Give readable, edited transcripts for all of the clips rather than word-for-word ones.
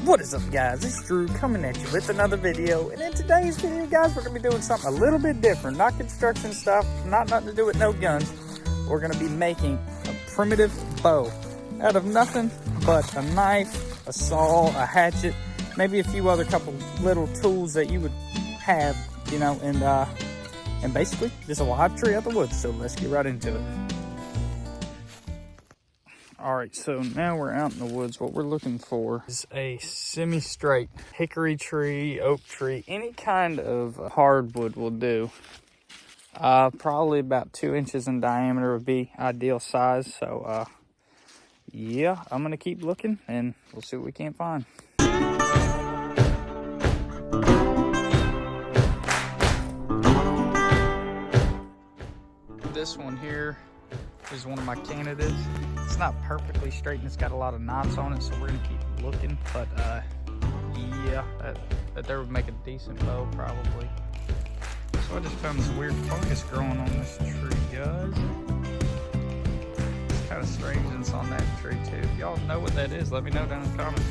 What is up, guys? It's Drew coming at you with another video. And in today's video, guys, we're going to be doing something a little bit different. Not construction stuff, nothing to do with no guns. We're going to be making a primitive bow out of nothing but a knife, a saw, a hatchet, maybe a few other couple little tools that you would have, you know, and basically just a live tree out the woods. So let's get right into it. All right, so now we're out in the woods. What we're looking for is a semi-straight hickory tree, oak tree, any kind of hardwood will do. Probably about 2 inches in diameter would be ideal size. So, yeah, I'm gonna keep looking and we'll see what we can find. This one here is one of my candidates. It's not perfectly straight and it's got a lot of knots on it, so we're gonna keep looking. But yeah, that there would make a decent bow probably. So I just found this weird fungus growing on this tree, guys. It's kind of strange and it's on that tree too. If y'all know what that is, let me know down in the comments.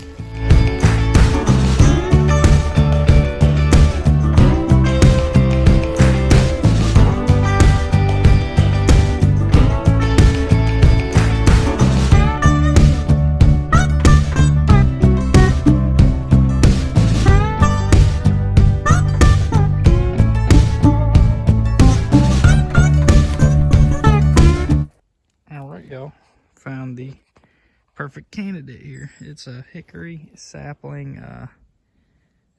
Found the perfect candidate here. It's a hickory sapling.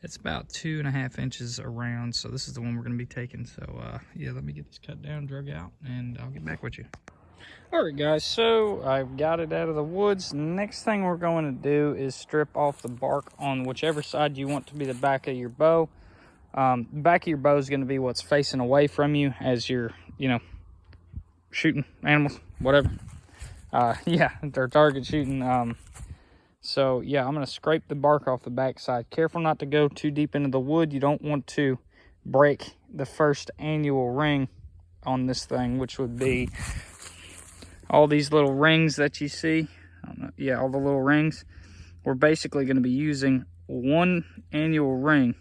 It's about 2.5 inches around, so this is the one we're going to be taking. So yeah, let me get this cut down, drug out, and I'll get back with you. All right, guys, so I've got it out of the woods. Next thing we're going to do is strip off the bark on whichever side you want to be the back of your bow. The back of your bow is going to be what's facing away from you as you're, you know, shooting animals, whatever. Yeah, they're target shooting. So yeah, I'm gonna scrape the bark off the backside. Careful not to go too deep into the wood. You don't want to break the first annual ring on this thing, which would be all these little rings that you see. I don't know, yeah, all the little rings. We're basically gonna be using one annual ring,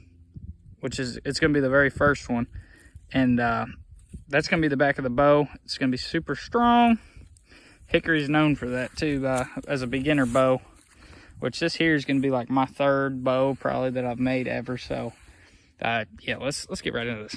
which is, it's gonna be the very first one. And that's gonna be the back of the bow. It's gonna be super strong. Hickory is known for that too, as a beginner bow, which this here is going to be like my third bow probably that I've made ever. So yeah, let's get right into this.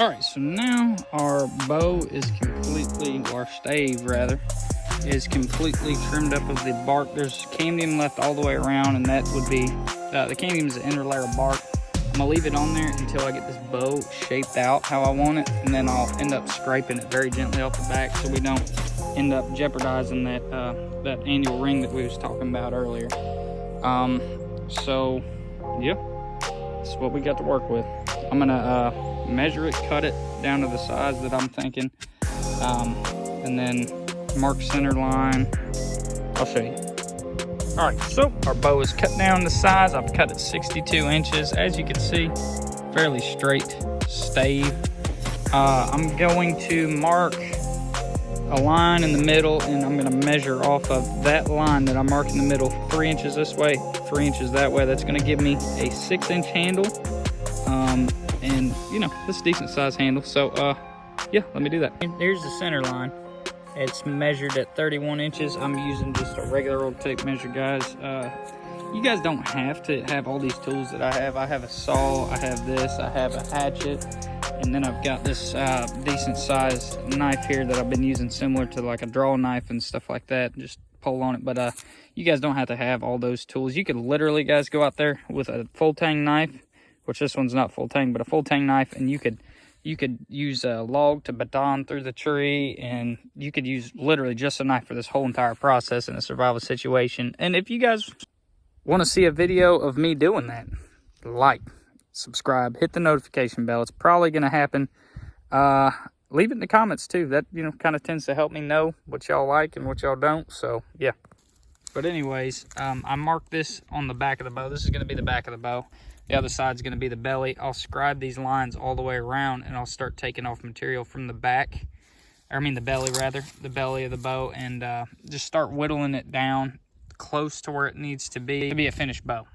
Alright, so now our bow is completely, our stave rather, is completely trimmed up of the bark. There's cambium left all the way around, and that would be, the cambium is the inner layer of bark. I'm going to leave it on there until I get this bow shaped out how I want it, and then I'll end up scraping it very gently off the back so we don't end up jeopardizing that, that annual ring that we was talking about earlier. So, yeah, that's what we got to work with. I'm going to measure it, cut it down to the size that I'm thinking, and then mark center line. I'll show you. All right, so our bow is cut down to size. I've cut it 62 inches. As you can see, fairly straight stave. I'm going to mark a line in the middle, and I'm going to measure off of that line that I'm marking in the middle 3 inches this way, 3 inches that way. That's going to give me a 6-inch handle. And you know, this is a decent size handle. So yeah, let me do that. Here's the center line. It's measured at 31 inches. I'm using just a regular old tape measure, guys. You guys don't have to have all these tools that I have. I have a saw, I have this, I have a hatchet, and then I've got this decent sized knife here that I've been using similar to like a draw knife and stuff like that. Just pull on it. But you guys don't have to have all those tools. You could literally, guys, go out there with a full tang knife, which this one's not full tang, but a full tang knife, and you could use a log to baton through the tree, and you could use literally just a knife for this whole entire process in a survival situation. And if you guys want to see a video of me doing that, like, subscribe, hit the notification bell. It's probably going to happen leave it in the comments too. That, you know, kind of tends to help me know what y'all like and what y'all don't. So yeah. But anyways, I marked this on the back of the bow. This is going to be the back of the bow. The other side's going to be the belly. I'll scribe these lines all the way around, and I'll start taking off material from the back. I mean the belly rather, the belly of the bow, and just start whittling it down close to where it needs to be a finished bow.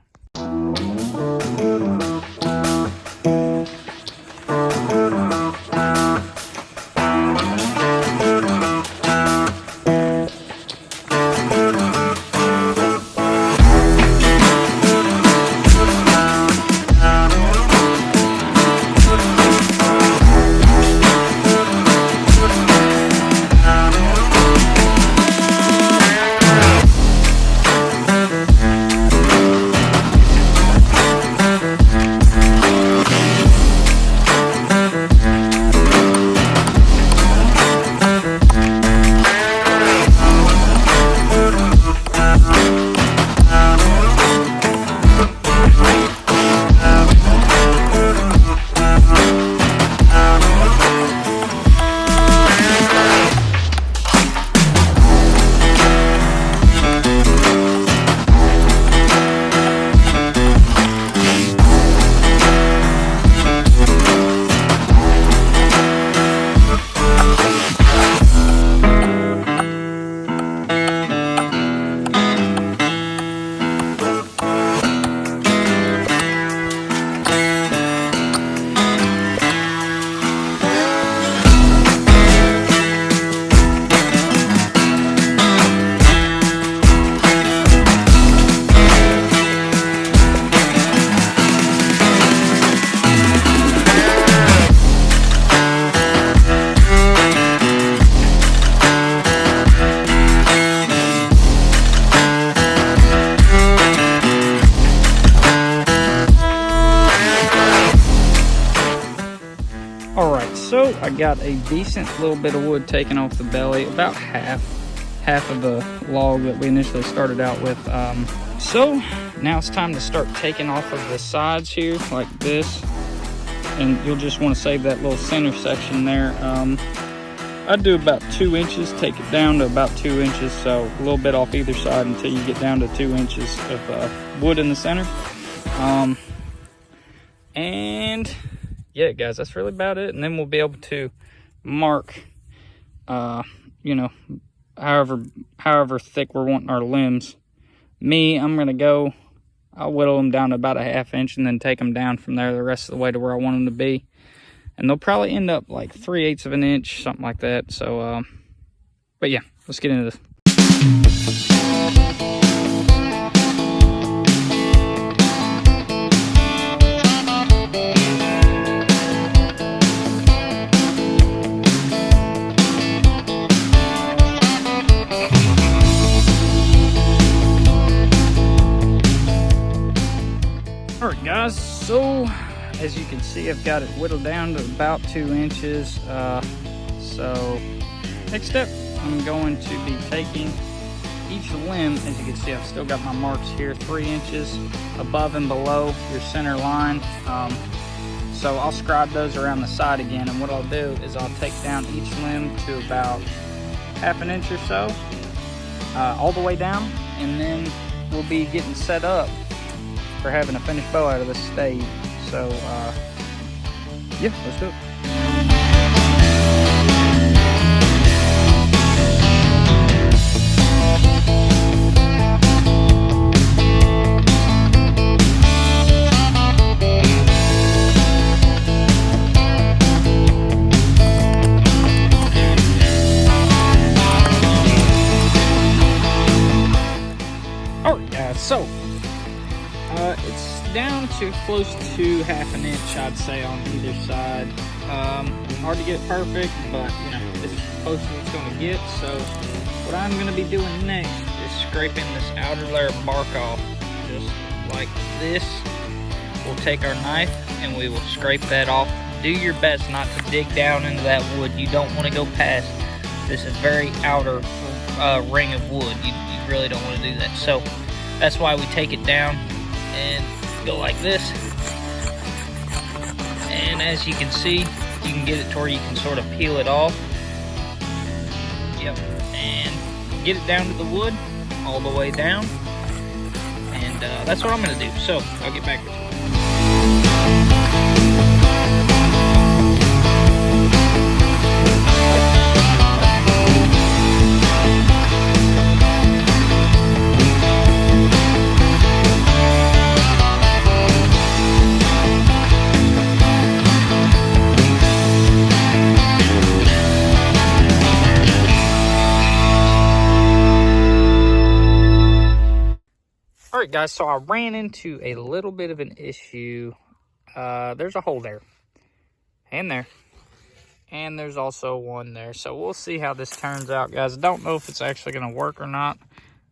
Alright, so I got a decent little bit of wood taken off the belly, about half of the log that we initially started out with. So now it's time to start taking off of the sides here like this, and you'll just want to save that little center section there. I'd do about 2 inches, take it down to about 2 inches, so a little bit off either side until you get down to 2 inches of wood in the center. And yeah, guys, that's really about it. And then we'll be able to mark, you know, however thick we're wanting our limbs. I'm gonna I'll whittle them down to about a 1/2 inch and then take them down from there the rest of the way to where I want them to be. And they'll probably end up like 3/8 of an inch, something like that. So, but yeah, let's get into this. Alright guys, so as you can see, I've got it whittled down to about 2 inches. So next step, I'm going to be taking each limb. As you can see, I've still got my marks here, 3 inches above and below your center line. So I'll scribe those around the side again, and what I'll do is I'll take down each limb to about 1/2 inch or so, all the way down, and then we'll be getting set up for having a finished bow out of this stave. So yeah, let's do it. Alright guys, so it's down to close to 1/2 inch, I'd say, on either side. Hard to get perfect, but you know, this is as close as it's going to get. So what I'm going to be doing next is scraping this outer layer of bark off, just like this. We'll take our knife and we will scrape that off. Do your best not to dig down into that wood. You don't want to go past this is very outer ring of wood. You really don't want to do that. So that's why we take it down and go like this. And as you can see, you can get it to where you can sort of peel it off. Yep, and get it down to the wood, all the way down. And that's what I'm gonna do. So I'll get back with you. Alright guys, so I ran into a little bit of an issue. There's a hole there, and there, and there's also one there. So we'll see how this turns out, guys. I don't know if it's actually going to work or not.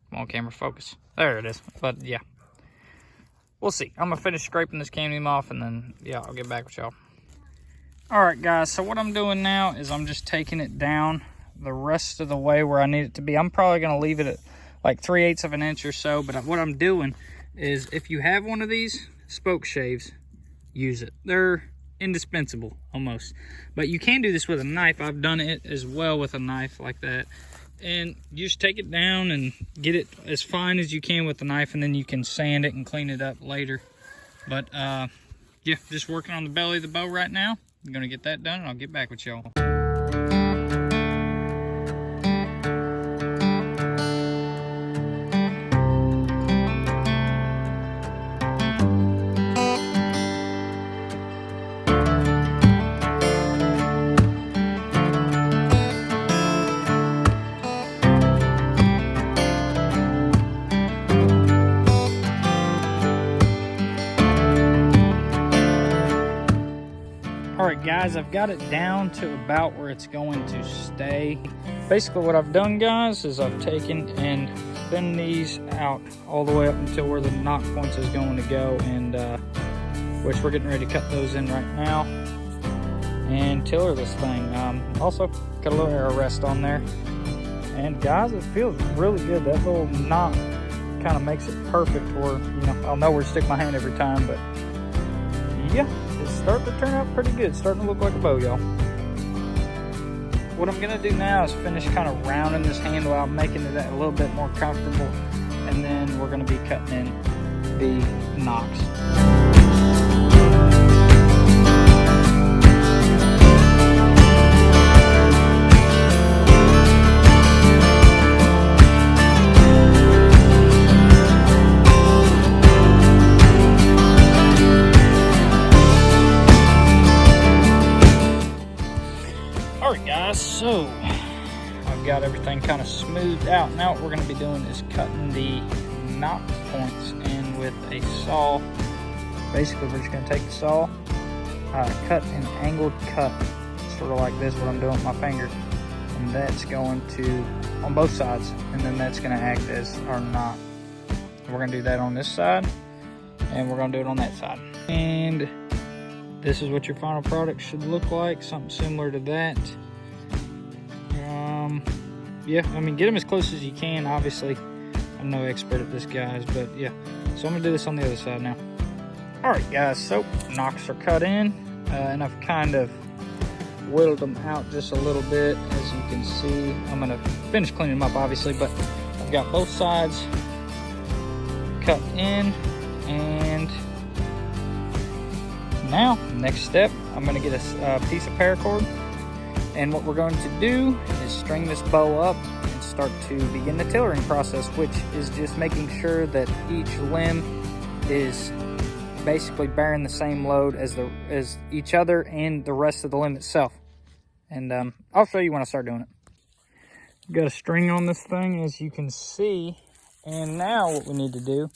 Come on, camera, focus. There it is. But yeah, we'll see. I'm going to finish scraping this cadmium off, and then, yeah, I'll get back with y'all. Alright guys, so what I'm doing now is I'm just taking it down the rest of the way where I need it to be. I'm probably going to leave it at like 3/8 of an inch or so, but what I'm doing is, if you have one of these spoke shaves, use it. They're indispensable almost, but you can do this with a knife. I've done it as well with a knife like that, and you just take it down and get it as fine as you can with the knife, and then you can sand it and clean it up later. But yeah, just working on the belly of the bow right now. I'm gonna get that done and I'll get back with y'all. Alright guys, I've got it down to about where it's going to stay. Basically what I've done, guys, is I've taken and thinned these out all the way up until where the knock points is going to go, and which we're getting ready to cut those in right now and tiller this thing. Also got a little arrow rest on there, and guys, it feels really good. That little knot kind of makes it perfect where, you know, I'll know where to stick my hand every time. But yeah, it's starting to turn out pretty good. It's starting to look like a bow, y'all. What I'm gonna do now is finish kind of rounding this handle out, making it a little bit more comfortable, and then we're gonna be cutting in the nocks. So I've got everything kind of smoothed out. Now what we're going to be doing is cutting the knock points in with a saw. Basically, we're just going to take the saw, cut an angled cut, sort of like this, what I'm doing with my finger, and that's going to, on both sides, and then that's going to act as our knot. We're going to do that on this side, and we're going to do it on that side. And this is what your final product should look like, something similar to that. Yeah, I mean, get them as close as you can. Obviously, I'm no expert at this, guys, but yeah. So I'm gonna do this on the other side now. All right, guys, so knocks are cut in, and I've kind of whittled them out just a little bit, as you can see. I'm gonna finish cleaning them up, obviously, but I've got both sides cut in, and now, next step, I'm gonna get a piece of paracord. And what we're going to do is string this bow up and start to begin the tillering process, which is just making sure that each limb is basically bearing the same load as each other and the rest of the limb itself. And I'll show you when I start doing it. Got a string on this thing, as you can see. And now what we need to do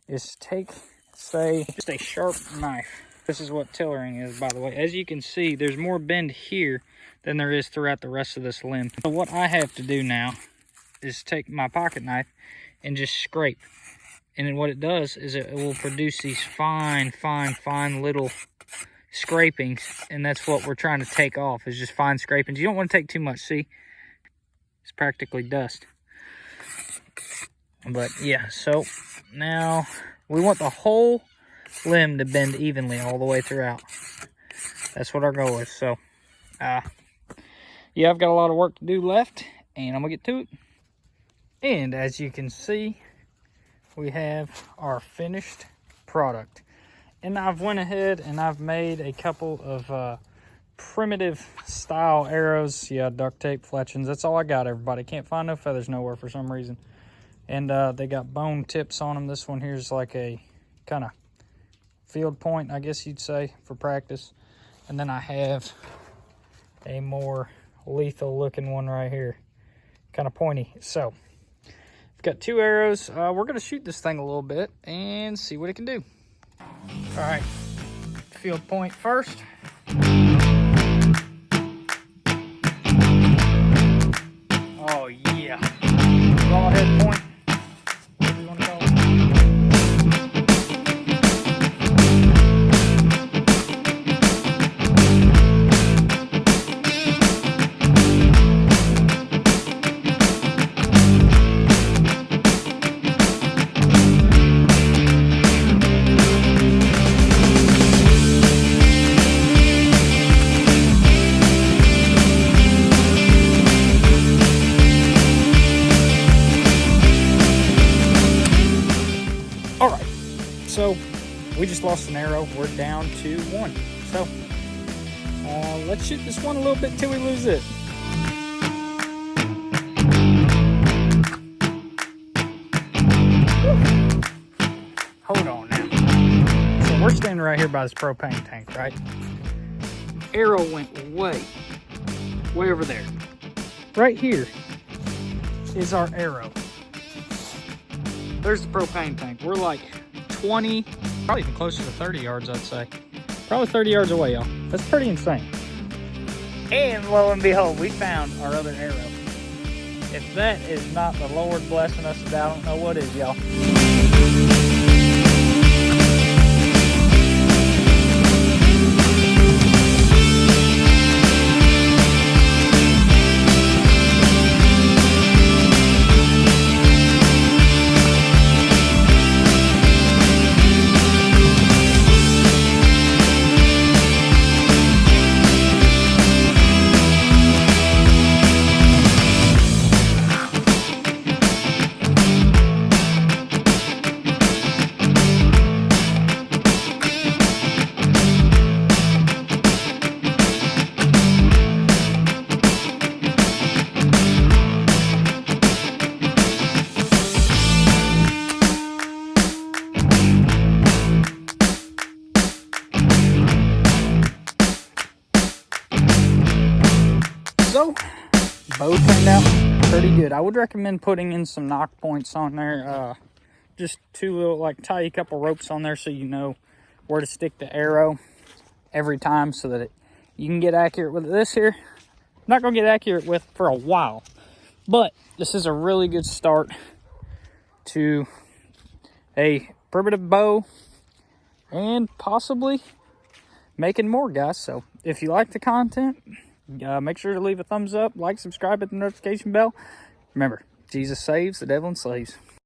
is take, say, just a sharp knife. This is what tillering is, by the way. As you can see, there's more bend here than there is throughout the rest of this limb. So what I have to do now is take my pocket knife and just scrape. And then what it does is it will produce these fine little scrapings. And that's what we're trying to take off, is just fine scrapings. You don't want to take too much, see? It's practically dust. But yeah, so now we want the whole limb to bend evenly all the way throughout. That's what our goal is. So Yeah, I've got a lot of work to do left, and I'm gonna get to it. And as you can see, we have our finished product. And I've went ahead and I've made a couple of primitive style arrows. Yeah, duct tape fletchings. That's all I got, everybody. Can't find no feathers nowhere for some reason. And they got bone tips on them. This one here is like a kind of field point, I guess you'd say, for practice. And then I have a more lethal looking one right here, kind of pointy. So I've got 2 arrows. We're gonna shoot this thing a little bit and see what it can do. All right, field point first. Oh yeah, raw head point. Whatever you want to call it. All right, so we just lost an arrow. We're down to 1. So let's shoot this one a little bit till we lose it. Hold on now. So we're standing right here by this propane tank, right? Arrow went way over there. Right here is our arrow. There's the propane tank. We're like 20, probably even closer to 30 yards, I'd say. Probably 30 yards away, y'all. That's pretty insane. And lo and behold, we found our other arrow. If that is not the Lord blessing us, I don't know what is, y'all. So, bow turned out pretty good. I would recommend putting in some knock points on there. Just 2 little, like, tie a couple ropes on there so you know where to stick the arrow every time so that you can get accurate with this here. I'm not going to get accurate with for a while, but this is a really good start to a primitive bow and possibly making more, guys. So if you like the content, make sure to leave a thumbs up, like, subscribe, hit the notification bell. Remember, Jesus saves, the devil enslaves.